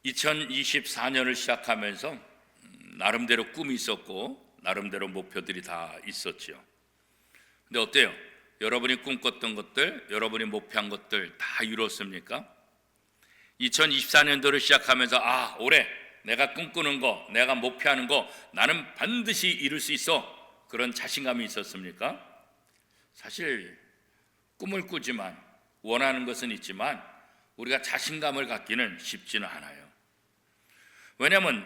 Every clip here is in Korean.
2024년을 시작하면서 나름대로 꿈이 있었고 나름대로 목표들이 다 있었지요. 근데 어때요? 여러분이 꿈꿨던 것들, 여러분이 목표한 것들 다 이루었습니까? 2024년도를 시작하면서 올해 내가 꿈꾸는 거, 내가 목표하는 거 나는 반드시 이룰 수 있어, 그런 자신감이 있었습니까? 사실 꿈을 꾸지만 원하는 것은 있지만 우리가 자신감을 갖기는 쉽지는 않아요. 왜냐하면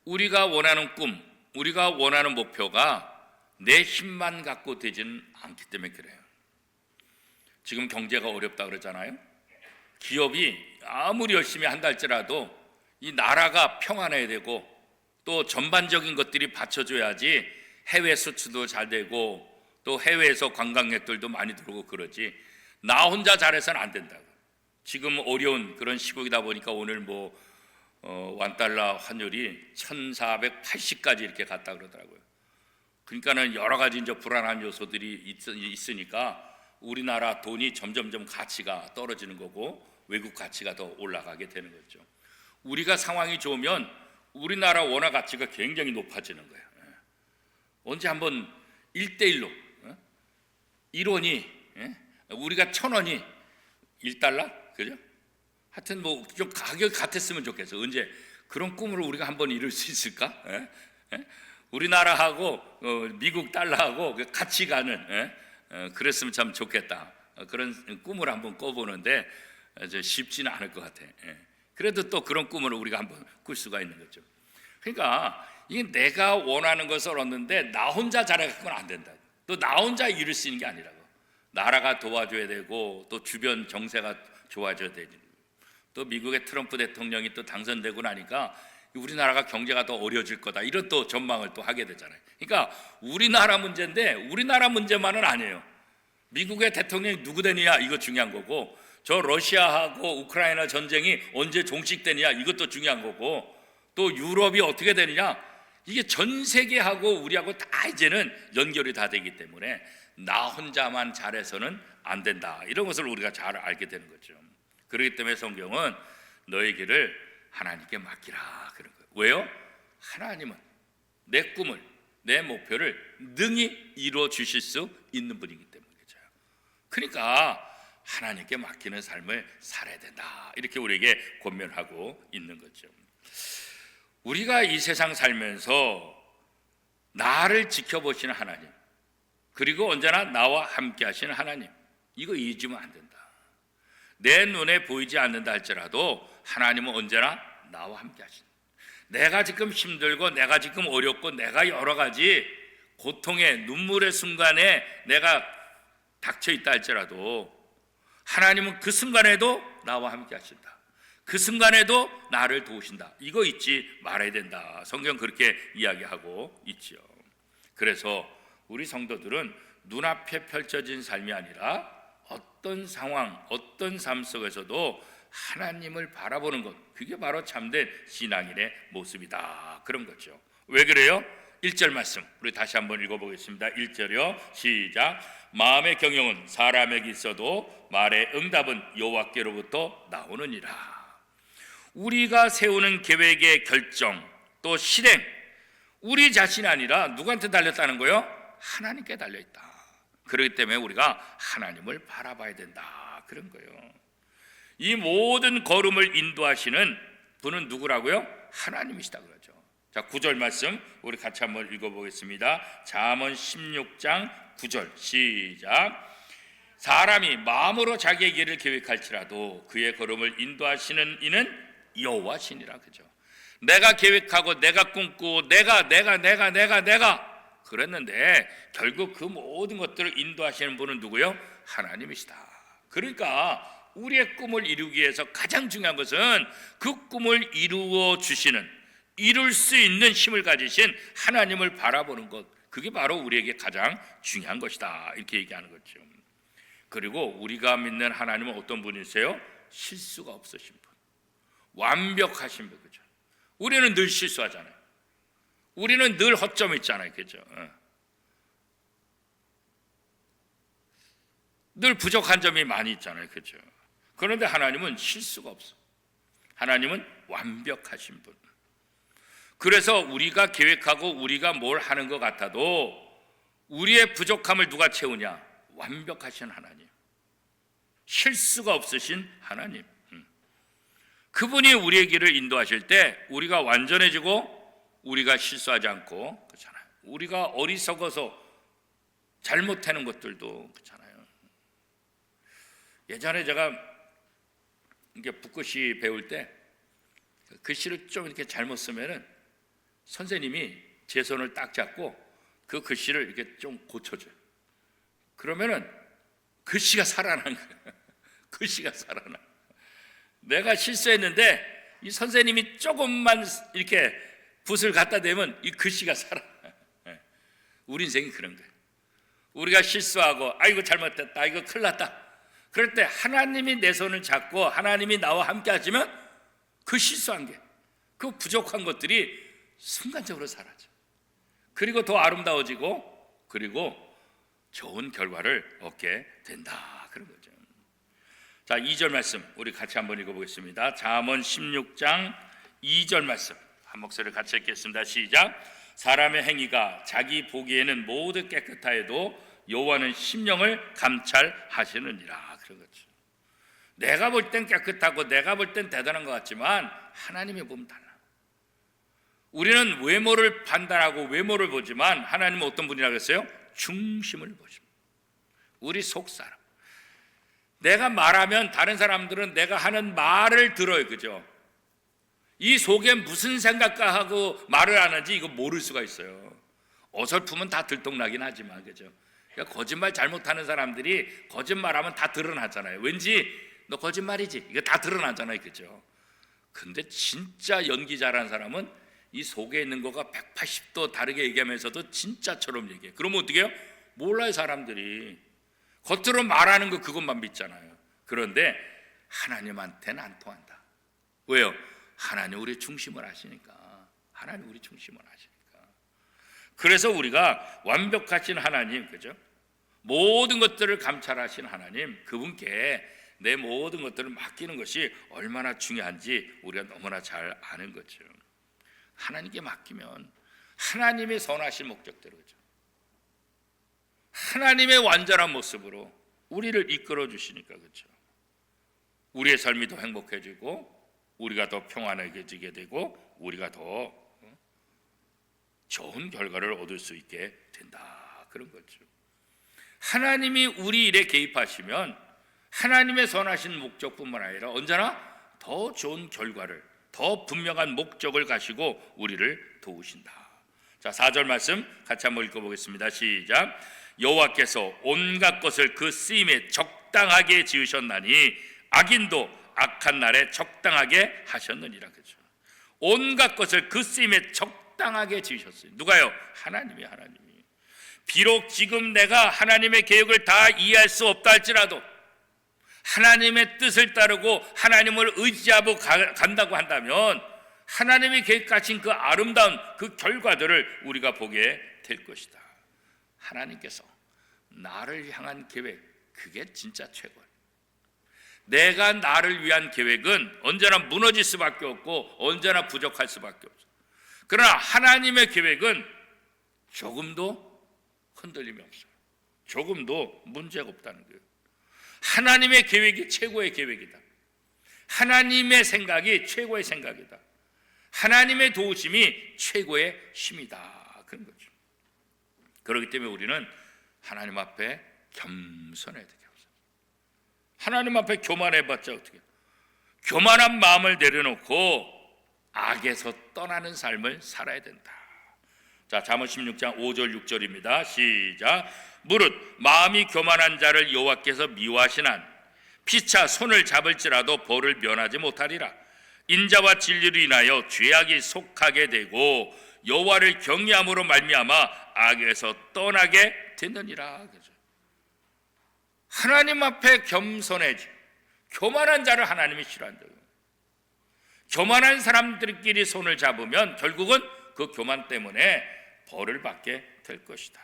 우리가 원하는 꿈, 우리가 원하는 목표가 내 힘만 갖고 되지는 않기 때문에 그래요. 지금 경제가 어렵다 그러잖아요. 기업이 아무리 열심히 한다 할지라도 이 나라가 평안해야 되고 또 전반적인 것들이 받쳐줘야지 해외 수출도 잘 되고 또 해외에서 관광객들도 많이 들어오고 그러지, 나 혼자 잘해서는 안 된다고. 지금 어려운 그런 시국이다 보니까 오늘 원달러 환율이 1480까지 이렇게 갔다 그러더라고요. 그러니까는 여러 가지 이제 불안한 요소들이 있으니까 우리나라 돈이 점점점 가치가 떨어지는 거고 외국 가치가 더 올라가게 되는 거죠. 우리가 상황이 좋으면 우리나라 원화 가치가 굉장히 높아지는 거예요. 언제 한번 1대1로 1원이 우리가 1000원이 1달러? 그죠? 하여튼 좀 가격이 같았으면 좋겠어. 언제 그런 꿈을 우리가 한번 이룰 수 있을까? 우리나라하고 미국 달러하고 같이 가는, 그랬으면 참 좋겠다. 그런 꿈을 한번 꿔보는데 쉽지는 않을 것 같아. 그래도 또 그런 꿈을 우리가 한번 꿀 수가 있는 거죠. 그러니까 이게 내가 원하는 것을 얻는데 나 혼자 잘해갖고는 안 된다. 또 나 혼자 이룰 수 있는 게 아니라고. 나라가 도와줘야 되고 또 주변 정세가 좋아져야 되고 또 미국의 트럼프 대통령이 또 당선되고 나니까 우리나라가 경제가 더 어려워질 거다, 이런 또 전망을 또 하게 되잖아요. 그러니까 우리나라 문제인데 우리나라 문제만은 아니에요. 미국의 대통령이 누구 되느냐 이거 중요한 거고, 저 러시아하고 우크라이나 전쟁이 언제 종식되느냐 이것도 중요한 거고, 또 유럽이 어떻게 되느냐, 이게 전 세계하고 우리하고 다 이제는 연결이 다 되기 때문에 나 혼자만 잘해서는 안 된다, 이런 것을 우리가 잘 알게 되는 거죠. 그렇기 때문에 성경은 너의 길을 하나님께 맡기라 그런 거예요. 왜요? 하나님은 내 꿈을, 내 목표를 능히 이루어 주실 수 있는 분이기 때문에 그렇죠. 그러니까 하나님께 맡기는 삶을 살아야 된다, 이렇게 우리에게 권면하고 있는 거죠. 우리가 이 세상 살면서 나를 지켜보시는 하나님, 그리고 언제나 나와 함께 하시는 하나님, 이거 잊으면 안 된다. 내 눈에 보이지 않는다 할지라도 하나님은 언제나 나와 함께 하신다. 내가 지금 힘들고 내가 지금 어렵고 내가 여러 가지 고통의 눈물의 순간에 내가 닥쳐 있다 할지라도 하나님은 그 순간에도 나와 함께 하신다. 그 순간에도 나를 도우신다. 이거 잊지 말아야 된다. 성경 그렇게 이야기하고 있지요. 그래서 우리 성도들은 눈앞에 펼쳐진 삶이 아니라 어떤 상황, 어떤 삶 속에서도 하나님을 바라보는 것, 그게 바로 참된 신앙인의 모습이다, 그런 거죠. 왜 그래요? 1절 말씀 우리 다시 한번 읽어보겠습니다. 1절이요, 시작. 마음의 경영은 사람에게 있어도 말의 응답은 여호와께로부터 나오느니라. 우리가 세우는 계획의 결정 또 실행, 우리 자신이 아니라 누구한테 달렸다는 거예요? 하나님께 달려있다. 그렇기 때문에 우리가 하나님을 바라봐야 된다, 그런 거예요. 이 모든 걸음을 인도하시는 분은 누구라고요? 하나님이시다 그러죠. 자, 9절 말씀 우리 같이 한번 읽어보겠습니다. 잠언 16장 9절 시작. 사람이 마음으로 자기의 길을 계획할지라도 그의 걸음을 인도하시는 이는 여호와시니라. 그죠? 내가 계획하고 내가 꿈꾸고 내가 그랬는데 결국 그 모든 것들을 인도하시는 분은 누구요? 하나님이시다. 그러니까 우리의 꿈을 이루기 위해서 가장 중요한 것은 그 꿈을 이루어 주시는, 이룰 수 있는 힘을 가지신 하나님을 바라보는 것, 그게 바로 우리에게 가장 중요한 것이다, 이렇게 얘기하는 거죠. 그리고 우리가 믿는 하나님은 어떤 분이세요? 실수가 없으신 분, 완벽하신 분. 그죠? 우리는 늘 실수하잖아요. 우리는 늘 허점이 있잖아요. 그죠? 늘 부족한 점이 많이 있잖아요. 그죠? 그런데 하나님은 실수가 없어. 하나님은 완벽하신 분. 그래서 우리가 계획하고 우리가 뭘 하는 것 같아도 우리의 부족함을 누가 채우냐? 완벽하신 하나님, 실수가 없으신 하나님. 그분이 우리의 길을 인도하실 때 우리가 완전해지고 우리가 실수하지 않고, 그렇잖아요. 우리가 어리석어서 잘못하는 것들도 그렇잖아요. 예전에 제가 이게 붓글씨 배울 때 글씨를 좀 이렇게 잘못 쓰면은 선생님이 제 손을 딱 잡고 그 글씨를 이렇게 좀 고쳐줘요. 그러면은 글씨가 살아나는 거예요. 글씨가 살아나. 내가 실수했는데 이 선생님이 조금만 이렇게 붓을 갖다 대면 이 글씨가 살아나. 우리 인생이 그런 거예요. 우리가 실수하고 아이고 잘못됐다, 이거 큰일 났다, 그럴 때 하나님이 내 손을 잡고 하나님이 나와 함께 하시면 그 실수한 게, 그 부족한 것들이 순간적으로 사라져. 그리고 더 아름다워지고 그리고 좋은 결과를 얻게 된다, 그런 거죠. 자, 2절 말씀 우리 같이 한번 읽어보겠습니다. 잠언 16장 2절 말씀 한 목소리를 같이 읽겠습니다. 시작. 사람의 행위가 자기 보기에는 모두 깨끗하여도 여호와는 심령을 감찰하시느니라, 그런 거죠. 내가 볼 땐 깨끗하고 내가 볼 땐 대단한 것 같지만 하나님이 보면 달라. 우리는 외모를 판단하고 외모를 보지만 하나님은 어떤 분이라고 했어요? 중심을 보십니다. 우리 속사람. 내가 말하면 다른 사람들은 내가 하는 말을 들어요, 그죠? 이 속에 무슨 생각과 하고 말을 하는지 이거 모를 수가 있어요. 어설프면 다 들통나긴 하지만, 그죠? 그러니까 거짓말 잘못하는 사람들이 거짓말하면 다 드러나잖아요. 왠지 너 거짓말이지, 이거 다 드러나잖아요, 그죠? 근데 진짜 연기 잘하는 사람은 이 속에 있는 거가 180도 다르게 얘기하면서도 진짜처럼 얘기해. 그러면 어떻게 해요? 몰라요, 사람들이. 겉으로 말하는 거 그것만 믿잖아요. 그런데 하나님한테는 안 통한다. 왜요? 하나님 우리 중심을 아시니까. 하나님 우리 중심을 아시니까. 그래서 우리가 완벽하신 하나님, 그죠? 모든 것들을 감찰하신 하나님, 그분께 내 모든 것들을 맡기는 것이 얼마나 중요한지 우리가 너무나 잘 아는 거죠. 하나님께 맡기면 하나님의 선하신 목적대로, 그죠? 하나님의 완전한 모습으로 우리를 이끌어 주시니까, 그렇죠? 우리의 삶이 더 행복해지고 우리가 더 평안해지게 되고 우리가 더 좋은 결과를 얻을 수 있게 된다, 그런 거죠. 하나님이 우리 일에 개입하시면 하나님의 선하신 목적뿐만 아니라 언제나 더 좋은 결과를, 더 분명한 목적을 가시고 우리를 도우신다. 자, 4절 말씀 같이 한번 읽어보겠습니다. 시작. 여호와께서 온갖 것을 그 쓰임에 적당하게 지으셨나니 악인도 악한 날에 적당하게 하셨느니라, 그죠? 온갖 것을 그 쓰임에 적당하게 지으셨어요. 누가요? 하나님이. 비록 지금 내가 하나님의 계획을 다 이해할 수 없다 할지라도 하나님의 뜻을 따르고 하나님을 의지하고 간다고 한다면 하나님의 계획하신 그 아름다운 그 결과들을 우리가 보게 될 것이다. 하나님께서 나를 향한 계획, 그게 진짜 최고예요. 내가 나를 위한 계획은 언제나 무너질 수밖에 없고 언제나 부족할 수밖에 없어. 그러나 하나님의 계획은 조금도 흔들림이 없어요. 조금도 문제가 없다는 거예요. 하나님의 계획이 최고의 계획이다. 하나님의 생각이 최고의 생각이다. 하나님의 도우심이 최고의 힘이다, 그런 거죠. 그렇기 때문에 우리는 하나님 앞에 겸손해야 돼. 하나님 앞에 교만해봤자 어떻게 해요? 교만한 마음을 내려놓고 악에서 떠나는 삶을 살아야 된다. 자, 잠언 16장 5절 6절입니다. 시작. 무릇 마음이 교만한 자를 여호와께서 미워하시난 피차 손을 잡을지라도 벌을 면하지 못하리라. 인자와 진리로 인하여 죄악이 속하게 되고 여호와를 경외함으로 말미암아 악에서 떠나게 되느니라. 그죠? 하나님 앞에 겸손해지. 교만한 자를 하나님이 싫어한다. 교만한 사람들끼리 손을 잡으면 결국은 그 교만 때문에 벌을 받게 될 것이다.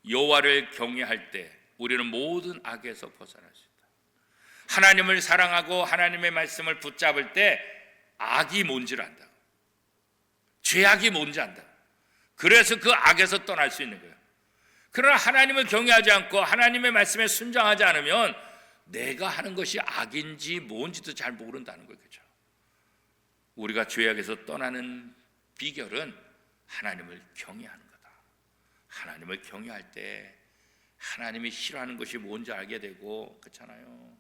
여호와를 경외할 때 우리는 모든 악에서 벗어날 수 있다. 하나님을 사랑하고 하나님의 말씀을 붙잡을 때 악이 뭔지를 안다. 죄악이 뭔지 안다. 그래서 그 악에서 떠날 수 있는 거예요. 그러나 하나님을 경외하지 않고 하나님의 말씀에 순종하지 않으면 내가 하는 것이 악인지 뭔지도 잘 모른다는 거예요. 그렇죠? 우리가 죄악에서 떠나는 비결은 하나님을 경외하는 거다. 하나님을 경외할 때 하나님이 싫어하는 것이 뭔지 알게 되고, 그렇잖아요.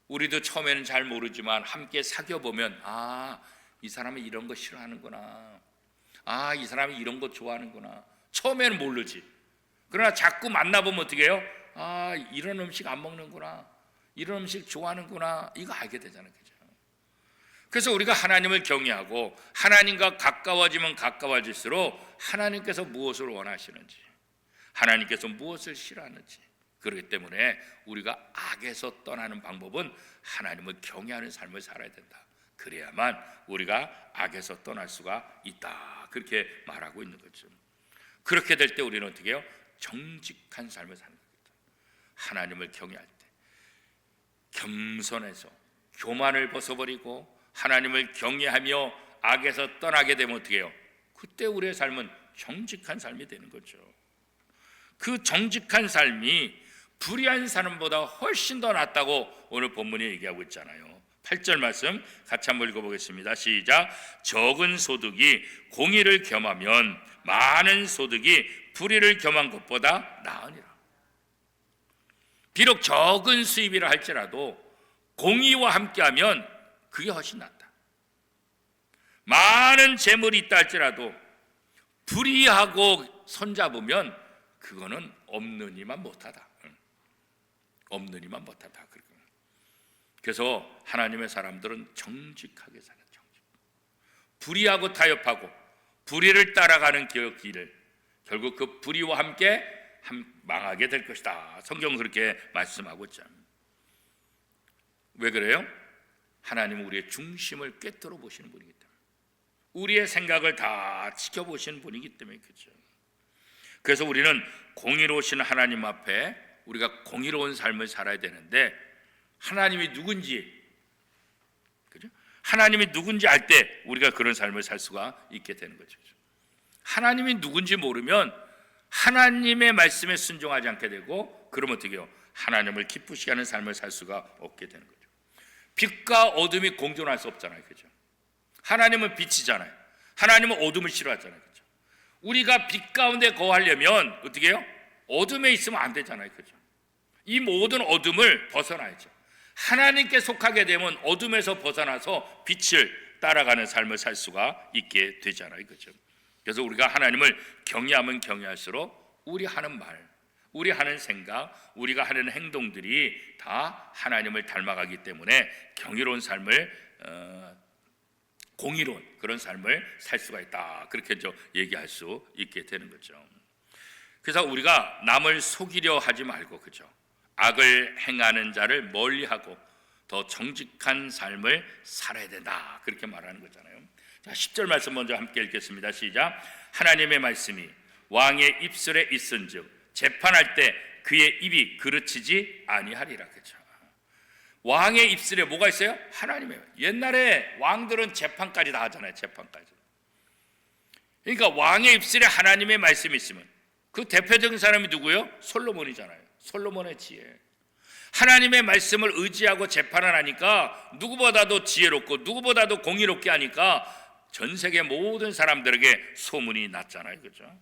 우리도 처음에는 잘 모르지만 함께 사귀어 보면 이 사람이 이런 거 싫어하는구나. 이 사람이 이런 거 좋아하는구나. 처음에는 모르지. 그러나 자꾸 만나보면 어떻게 해요? 이런 음식 안 먹는구나. 이런 음식 좋아하는구나. 이거 알게 되잖아요. 그죠? 그래서 우리가 하나님을 경외하고 하나님과 가까워지면 가까워질수록 하나님께서 무엇을 원하시는지, 하나님께서 무엇을 싫어하는지, 그렇기 때문에 우리가 악에서 떠나는 방법은 하나님을 경외하는 삶을 살아야 된다. 그래야만 우리가 악에서 떠날 수가 있다. 그렇게 말하고 있는 거죠. 그렇게 될 때 우리는 어떻게 해요? 정직한 삶을 사는 겁니다. 하나님을 경외할 때 겸손해서 교만을 벗어버리고 하나님을 경외하며 악에서 떠나게 되면 어떻게 해요? 그때 우리의 삶은 정직한 삶이 되는 거죠. 그 정직한 삶이 불의한 사람보다 훨씬 더 낫다고 오늘 본문이 얘기하고 있잖아요. 8절 말씀 같이 한번 읽어보겠습니다. 시작. 적은 소득이 공의를 겸하면 많은 소득이 불의를 겸한 것보다 나으니라. 비록 적은 수입이라 할지라도 공의와 함께하면 그게 훨씬 낫다. 많은 재물이 있다 할지라도 불의하고 손잡으면 그거는 없는 이만 못하다. 없는 이만 못하다. 그래서 하나님의 사람들은 정직하게 살아요. 불의하고 타협하고 불의를 따라가는 길을 결국 그 불의와 함께 망하게 될 것이다. 성경은 그렇게 말씀하고 있죠. 왜 그래요? 하나님은 우리의 중심을 꿰뚫어 보시는 분이기 때문에, 우리의 생각을 다 지켜보시는 분이기 때문에. 그렇죠? 그래서 우리는 공의로우신 하나님 앞에 우리가 공의로운 삶을 살아야 되는데, 하나님이 누군지, 그죠? 하나님이 누군지 알 때 우리가 그런 삶을 살 수가 있게 되는 거죠. 하나님이 누군지 모르면 하나님의 말씀에 순종하지 않게 되고, 그러면 어떻게 해요? 하나님을 기쁘시게 하는 삶을 살 수가 없게 되는 거죠. 빛과 어둠이 공존할 수 없잖아요. 그죠? 하나님은 빛이잖아요. 하나님은 어둠을 싫어하잖아요. 그죠? 우리가 빛 가운데 거하려면 어떻게 해요? 어둠에 있으면 안 되잖아요. 그죠? 이 모든 어둠을 벗어나야죠. 하나님께 속하게 되면 어둠에서 벗어나서 빛을 따라가는 삶을 살 수가 있게 되잖아요. 그죠? 그래서 우리가 하나님을 경외하면 경외할수록 우리 하는 말, 우리 하는 생각, 우리가 하는 행동들이 다 하나님을 닮아가기 때문에 경이로운 삶을, 공의로운 그런 삶을 살 수가 있다. 그렇게 얘기할 수 있게 되는 거죠. 그래서 우리가 남을 속이려 하지 말고, 그죠? 악을 행하는 자를 멀리하고 더 정직한 삶을 살아야 된다. 그렇게 말하는 거잖아요. 자, 10절 말씀 먼저 함께 읽겠습니다. 시작. 하나님의 말씀이 왕의 입술에 있은즉 재판할 때 그의 입이 그르치지 아니하리라. 그죠? 왕의 입술에 뭐가 있어요? 하나님의. 옛날에 왕들은 재판까지 다 하잖아요. 재판까지. 그러니까 왕의 입술에 하나님의 말씀이 있으면 그 대표적인 사람이 누구예요? 솔로몬이잖아요. 솔로몬의 지혜. 하나님의 말씀을 의지하고 재판을 하니까 누구보다도 지혜롭고 누구보다도 공의롭게 하니까 전 세계 모든 사람들에게 소문이 났잖아요. 그죠?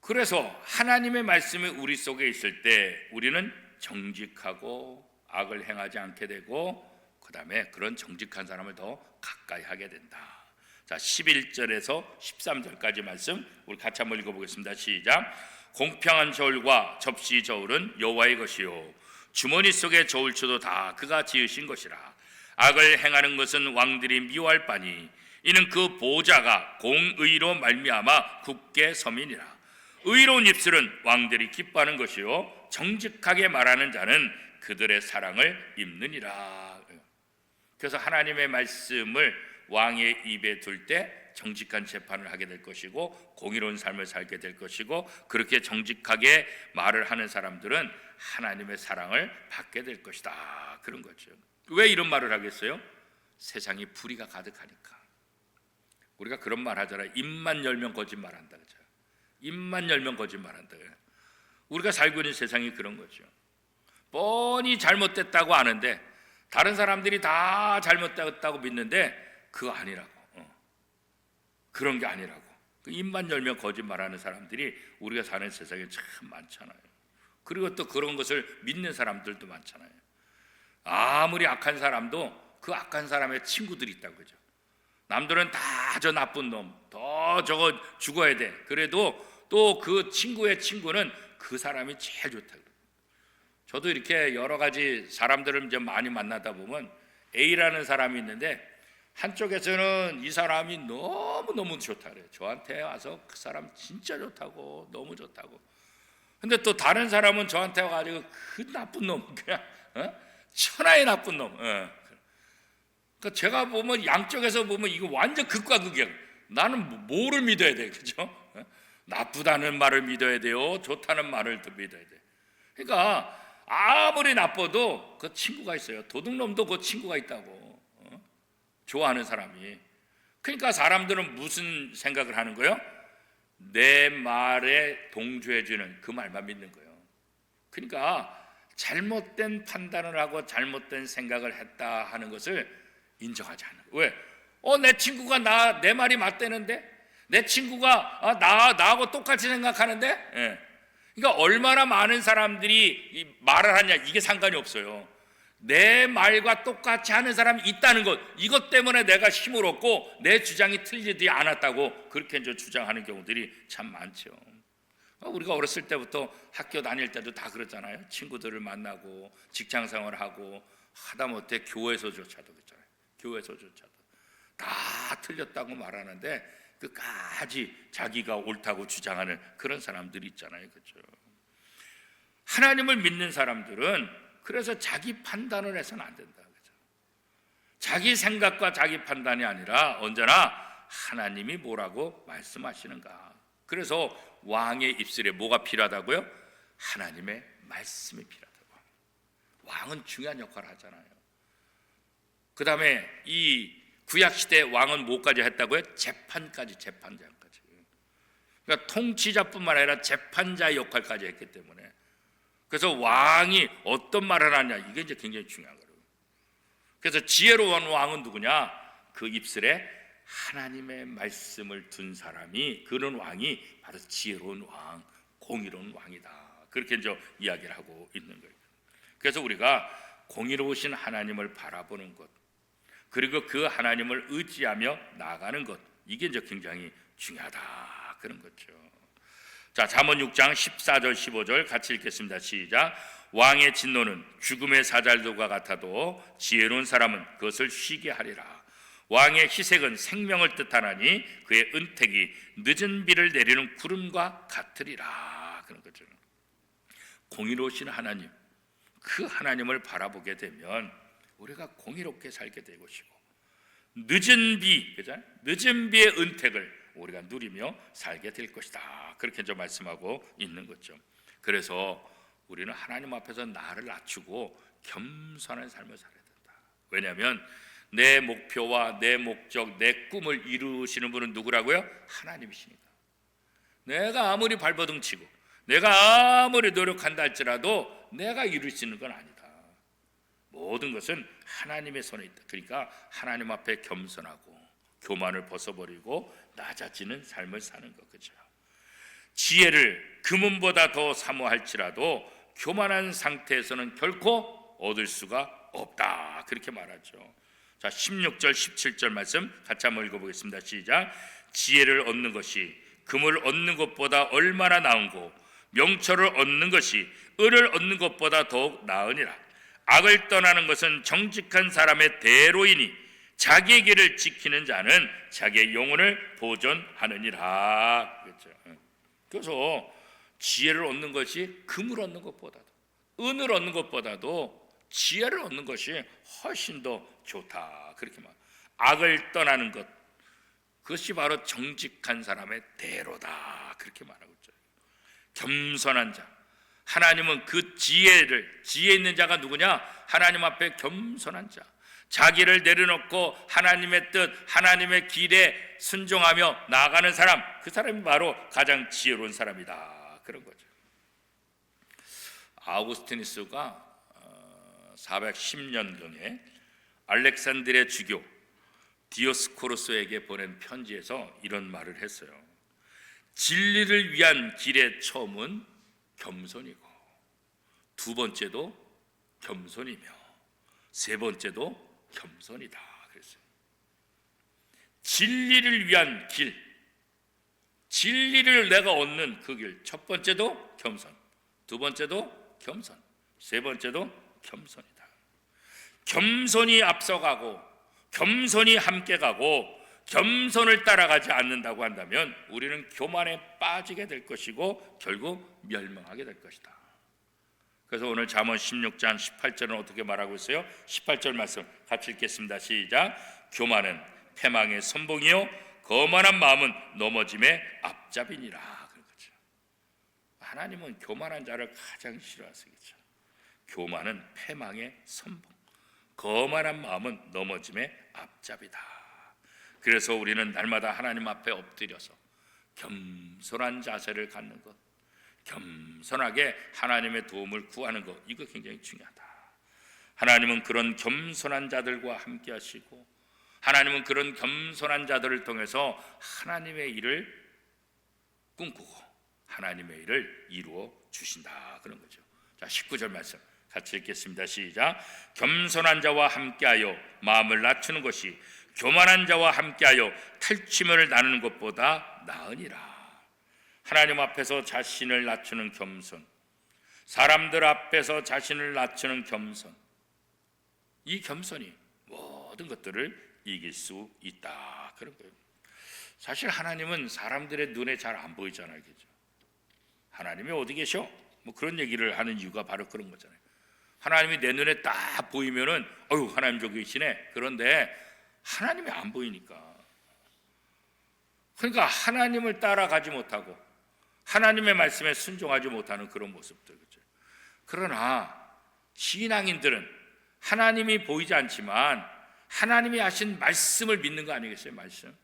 그래서 하나님의 말씀이 우리 속에 있을 때 우리는 정직하고 악을 행하지 않게 되고, 그 다음에 그런 정직한 사람을 더 가까이 하게 된다. 자, 11절에서 13절까지 말씀 우리 같이 한번 읽어보겠습니다. 시작. 공평한 저울과 접시 저울은 여호와의 것이요 주머니 속의 저울추도 다 그가 지으신 것이라. 악을 행하는 것은 왕들이 미워할 바니 이는 그 보좌가 공의로 말미암아 굳게 섬이니라. 의로운 입술은 왕들이 기뻐하는 것이요 정직하게 말하는 자는 그들의 사랑을 입느니라. 그래서 하나님의 말씀을 왕의 입에 둘 때 정직한 재판을 하게 될 것이고 공의로운 삶을 살게 될 것이고 그렇게 정직하게 말을 하는 사람들은 하나님의 사랑을 받게 될 것이다. 그런 거죠. 왜 이런 말을 하겠어요? 세상이 불의가 가득하니까. 우리가 그런 말 하잖아요. 입만 열면 거짓말한다. 그죠? 입만 열면 거짓말한다. 우리가 살고 있는 세상이 그런 거죠. 뻔히 잘못됐다고 아는데 다른 사람들이 다 잘못됐다고 믿는데 그거 아니라고. 그런 게 아니라고. 입만 열면 거짓말하는 사람들이 우리가 사는 세상에 참 많잖아요. 그리고 또 그런 것을 믿는 사람들도 많잖아요. 아무리 악한 사람도 그 악한 사람의 친구들이 있다고 그죠. 남들은 다 저 나쁜 놈, 더 저거 죽어야 돼. 그래도 또 그 친구의 친구는 그 사람이 제일 좋다고. 저도 이렇게 여러 가지 사람들을 이제 많이 만나다 보면 A라는 사람이 있는데 한쪽에서는 이 사람이 너무너무 좋다 그래요. 저한테 와서 그 사람 진짜 좋다고, 너무 좋다고. 근데 또 다른 사람은 저한테 와가지고 그 나쁜 놈, 그냥 천하의 나쁜 놈. 그러니까 제가 보면 양쪽에서 보면 이거 완전 극과 극이에요. 나는 뭐를 믿어야 돼, 그죠? 나쁘다는 말을 믿어야 돼요, 좋다는 말을 또 믿어야 돼. 그러니까 아무리 나빠도 그 친구가 있어요. 도둑놈도 그 친구가 있다고. 좋아하는 사람이. 그러니까 사람들은 무슨 생각을 하는 거예요? 내 말에 동조해주는 그 말만 믿는 거예요. 그러니까 잘못된 판단을 하고 잘못된 생각을 했다 하는 것을 인정하지 않아요. 왜? 내 친구가 내 말이 맞대는데? 내 친구가 나하고 똑같이 생각하는데? 예. 그러니까 얼마나 많은 사람들이 말을 하냐 이게 상관이 없어요. 내 말과 똑같이 하는 사람이 있다는 것, 이것 때문에 내가 힘을 얻고 내 주장이 틀리지 않았다고 그렇게 이제 주장하는 경우들이 참 많죠. 우리가 어렸을 때부터 학교 다닐 때도 다 그렇잖아요. 친구들을 만나고 직장 생활하고 하다못해 교회에서조차도 그렇잖아요. 교회에서조차도 다 틀렸다고 말하는데 끝까지 자기가 옳다고 주장하는 그런 사람들이 있잖아요. 그렇죠? 하나님을 믿는 사람들은 그래서 자기 판단을 해서는 안 된다. 그렇죠? 자기 생각과 자기 판단이 아니라 언제나 하나님이 뭐라고 말씀하시는가. 그래서 왕의 입술에 뭐가 필요하다고요? 하나님의 말씀이 필요하다고. 왕은 중요한 역할을 하잖아요. 그 다음에 이 구약시대 왕은 뭐까지 했다고요? 재판까지. 그러니까 통치자뿐만 아니라 재판자의 역할까지 했기 때문에 그래서 왕이 어떤 말을 하냐 이게 이제 굉장히 중요한 거예요. 그래서 지혜로운 왕은 누구냐? 그 입술에 하나님의 말씀을 둔 사람이, 그런 왕이 바로 지혜로운 왕, 공의로운 왕이다. 그렇게 이제 이야기를 하고 있는 거예요. 그래서 우리가 공의로우신 하나님을 바라보는 것, 그리고 그 하나님을 의지하며 나아가는 것, 이게 이제 굉장히 중요하다 그런 거죠. 자, 잠언 6장 14절 15절 같이 읽겠습니다. 시작. 왕의 진노는 죽음의 사잘도가 같아도 지혜로운 사람은 그것을 쉬게 하리라. 왕의 희색은 생명을 뜻하나니 그의 은택이 늦은 비를 내리는 구름과 같으리라. 그런 거죠. 공의로우신 하나님, 그 하나님을 바라보게 되면 우리가 공의롭게 살게 될 것이고 늦은 비, 그죠? 늦은 비의 은택을 우리가 누리며 살게 될 것이다. 그렇게 좀 말씀하고 있는 거죠. 그래서 우리는 하나님 앞에서 나를 낮추고 겸손한 삶을 살아야 된다. 왜냐하면 내 목표와 내 목적, 내 꿈을 이루시는 분은 누구라고요? 하나님이십니다. 내가 아무리 발버둥 치고 내가 아무리 노력한다 할지라도 내가 이룰 수 있는 건 아니다. 모든 것은 하나님의 손에 있다. 그러니까 하나님 앞에 겸손하고 교만을 벗어버리고 낮아지는 삶을 사는 것, 그죠? 지혜를 금은보다 더 사모할지라도 교만한 상태에서는 결코 얻을 수가 없다. 그렇게 말하죠. 자, 16절 17절 말씀 같이 한번 읽어보겠습니다. 시작. 지혜를 얻는 것이 금을 얻는 것보다 얼마나 나은고 명철을 얻는 것이 을을 얻는 것보다 더욱 나으니라. 악을 떠나는 것은 정직한 사람의 대로이니 자기의 길을 지키는 자는 자기의 영혼을 보존하느니라. 그렇죠. 그래서 지혜를 얻는 것이 금을 얻는 것보다도, 은을 얻는 것보다도 지혜를 얻는 것이 훨씬 더 좋다. 그렇게 말. 악을 떠나는 것, 그것이 바로 정직한 사람의 대로다, 그렇게 말하고 있죠. 겸손한 자. 하나님은 그 지혜 있는 자가 누구냐? 하나님 앞에 겸손한 자. 자기를 내려놓고 하나님의 뜻, 하나님의 길에 순종하며 나아가는 사람, 그 사람이 바로 가장 지혜로운 사람이다, 그런 거죠. 아우구스티누스가 410년경에 알렉산드리아 주교 디오스코로스에게 보낸 편지에서 이런 말을 했어요. 진리를 위한 길의 처음은 겸손이고, 두 번째도 겸손이며, 세 번째도 겸손이다, 그랬어요. 진리를 위한 길, 진리를 내가 얻는 그 길, 첫 번째도 겸손, 두 번째도 겸손, 세 번째도 겸손이다. 겸손이 앞서가고 겸손이 함께 가고 겸손을 따라가지 않는다고 한다면 우리는 교만에 빠지게 될 것이고 결국 멸망하게 될 것이다. 그래서 오늘 잠언 16장 18절은 어떻게 말하고 있어요? 18절 말씀 같이 읽겠습니다. 시작. 교만은 패망의 선봉이요 거만한 마음은 넘어짐의 앞잡이니라. 그렇죠. 하나님은 교만한 자를 가장 싫어하세요. 그렇죠? 교만은 패망의 선봉, 거만한 마음은 넘어짐의 앞잡이다. 그래서 우리는 날마다 하나님 앞에 엎드려서 겸손한 자세를 갖는 것, 겸손하게 하나님의 도움을 구하는 것, 이거 굉장히 중요하다. 하나님은 그런 겸손한 자들과 함께 하시고 하나님은 그런 겸손한 자들을 통해서 하나님의 일을 꿈꾸고 하나님의 일을 이루어 주신다, 그런 거죠. 자, 19절 말씀 같이 읽겠습니다. 시작. 겸손한 자와 함께하여 마음을 낮추는 것이 교만한 자와 함께하여 탈취물을 나누는 것보다 나으니라. 하나님 앞에서 자신을 낮추는 겸손, 사람들 앞에서 자신을 낮추는 겸손, 이 겸손이 모든 것들을 이길 수 있다, 그런 거예요. 사실 하나님은 사람들의 눈에 잘 안 보이잖아요, 그죠? 하나님이 어디 계셔? 뭐 그런 얘기를 하는 이유가 바로 그런 거잖아요. 하나님이 내 눈에 딱 보이면은 어휴, 하나님 저기 계시네. 그런데 하나님이 안 보이니까, 그러니까 하나님을 따라가지 못하고 하나님의 말씀에 순종하지 못하는 그런 모습들, 그죠? 그러나 신앙인들은 하나님이 보이지 않지만 하나님이 하신 말씀을 믿는 거 아니겠어요? 말씀.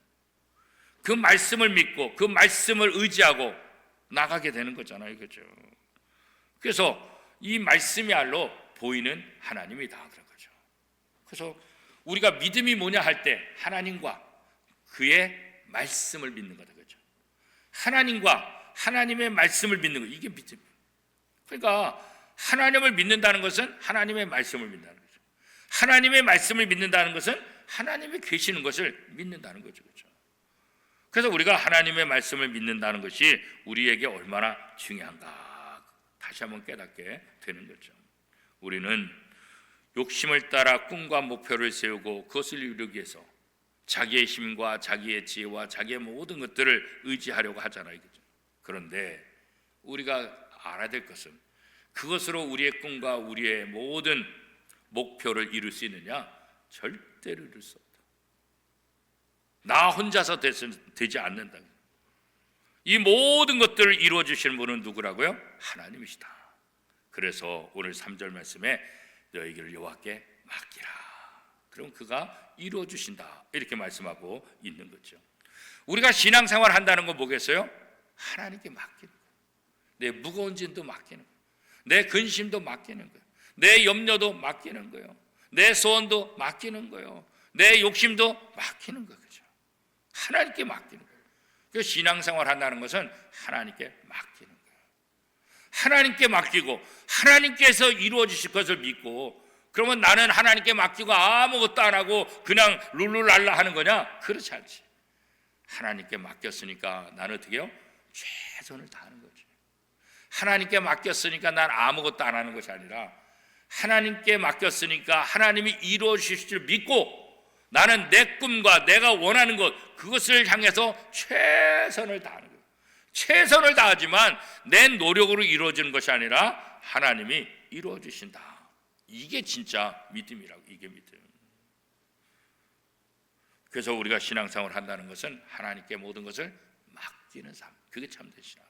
그 말씀을 믿고 그 말씀을 의지하고 나가게 되는 거잖아요, 그죠? 그래서 이 말씀이야말로 보이는 하나님이다, 그런 거죠. 그래서 우리가 믿음이 뭐냐 할 때 하나님과 그의 말씀을 믿는 거다, 그죠? 하나님과 하나님의 말씀을 믿는 거, 이게 믿음이에요. 그러니까 하나님을 믿는다는 것은 하나님의 말씀을 믿는다는 거죠. 하나님의 말씀을 믿는다는 것은 하나님이 계시는 것을 믿는다는 거죠, 그렇죠? 그래서 우리가 하나님의 말씀을 믿는다는 것이 우리에게 얼마나 중요한가 다시 한번 깨닫게 되는 거죠. 우리는 욕심을 따라 꿈과 목표를 세우고 그것을 이루기 위해서 자기의 힘과 자기의 지혜와 자기의 모든 것들을 의지하려고 하잖아요, 그렇죠? 그런데 우리가 알아야 될 것은 그것으로 우리의 꿈과 우리의 모든 목표를 이룰 수 있느냐? 절대로 이룰 수 없다. 나 혼자서 되지 않는다. 이 모든 것들을 이루어 주시는 분은 누구라고요? 하나님이시다. 그래서 오늘 3절 말씀에 너희를 여호와께 맡기라. 그럼 그가 이루어 주신다, 이렇게 말씀하고 있는 거죠. 우리가 신앙생활 한다는 건 뭐겠어요? 하나님께 맡기는 거예요. 내 무거운 짐도 맡기는 거예요. 내 근심도 맡기는 거예요. 내 염려도 맡기는 거예요. 내 소원도 맡기는 거예요. 내 욕심도 맡기는 거예요, 그죠? 하나님께 맡기는 거예요. 그 신앙생활 한다는 것은 하나님께 맡기는 거예요. 하나님께 맡기고 하나님께서 이루어 주실 것을 믿고, 그러면 나는 하나님께 맡기고 아무것도 안 하고 그냥 룰루랄라 하는 거냐? 그렇지 않지. 하나님께 맡겼으니까 나는 어떻게 해요? 최선을 다하는 거지. 하나님께 맡겼으니까 난 아무것도 안 하는 것이 아니라 하나님께 맡겼으니까 하나님이 이루어 주실 줄 믿고 나는 내 꿈과 내가 원하는 것, 그것을 향해서 최선을 다하는 거예요. 최선을 다하지만 내 노력으로 이루어지는 것이 아니라 하나님이 이루어 주신다. 이게 진짜 믿음이라고. 이게 믿음. 그래서 우리가 신앙생활을 한다는 것은 하나님께 모든 것을 맡기는 삶, 그게 참된 신앙.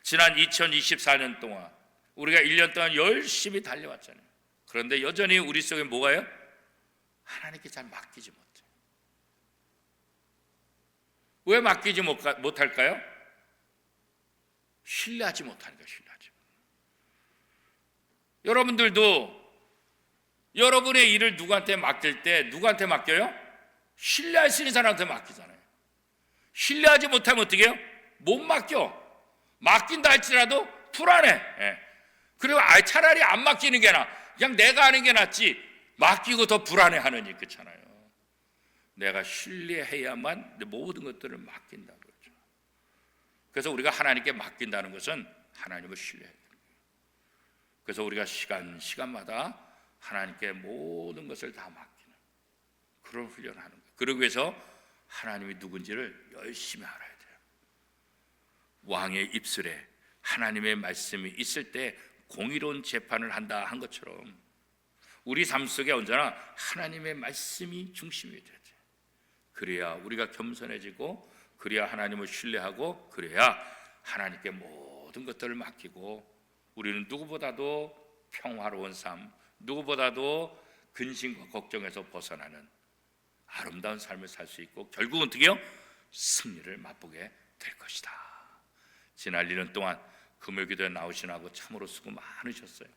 지난 2024년 동안 우리가 1년 동안 열심히 달려왔잖아요. 그런데 여전히 우리 속에 뭐가요? 하나님께 잘 맡기지 못해요. 왜 맡기지 못할까요? 신뢰하지 못하니까. 신뢰하지. 여러분들도 여러분의 일을 누구한테 맡길 때 누구한테 맡겨요? 신뢰할 수 있는 사람한테 맡기잖아요. 신뢰하지 못하면 어떻게 해요? 못 맡겨. 맡긴다 할지라도 불안해. 그리고 차라리 안 맡기는 게 나아. 그냥 내가 하는 게 낫지. 맡기고 더 불안해하느니. 그렇잖아요. 내가 신뢰해야만 내 모든 것들을 맡긴다는 거죠. 그래서 우리가 하나님께 맡긴다는 것은 하나님을 신뢰해야 돼요. 그래서 우리가 시간마다 하나님께 모든 것을 다 맡기는 그런 훈련을 하는 거예요. 그러기 위해서 하나님이 누군지를 열심히 알아야 돼요. 왕의 입술에 하나님의 말씀이 있을 때 공의로운 재판을 한다 한 것처럼 우리 삶 속에 언제나 하나님의 말씀이 중심이 돼야 돼요. 그래야 우리가 겸손해지고, 그래야 하나님을 신뢰하고, 그래야 하나님께 모든 것들을 맡기고 우리는 누구보다도 평화로운 삶, 누구보다도 근심과 걱정에서 벗어나는 아름다운 삶을 살 수 있고 결국은 어떻게 해요? 승리를 맛보게 될 것이다. 지난 1년 동안 금요기도에 나오시라고 참으로 수고 많으셨어요.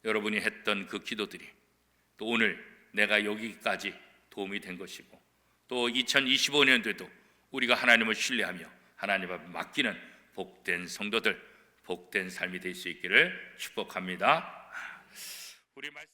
여러분이 했던 그 기도들이 또 오늘 내가 여기까지 도움이 된 것이고, 또 2025년도에도 우리가 하나님을 신뢰하며 하나님 앞에 맡기는 복된 성도들, 복된 삶이 될 수 있기를 축복합니다. 우리 말씀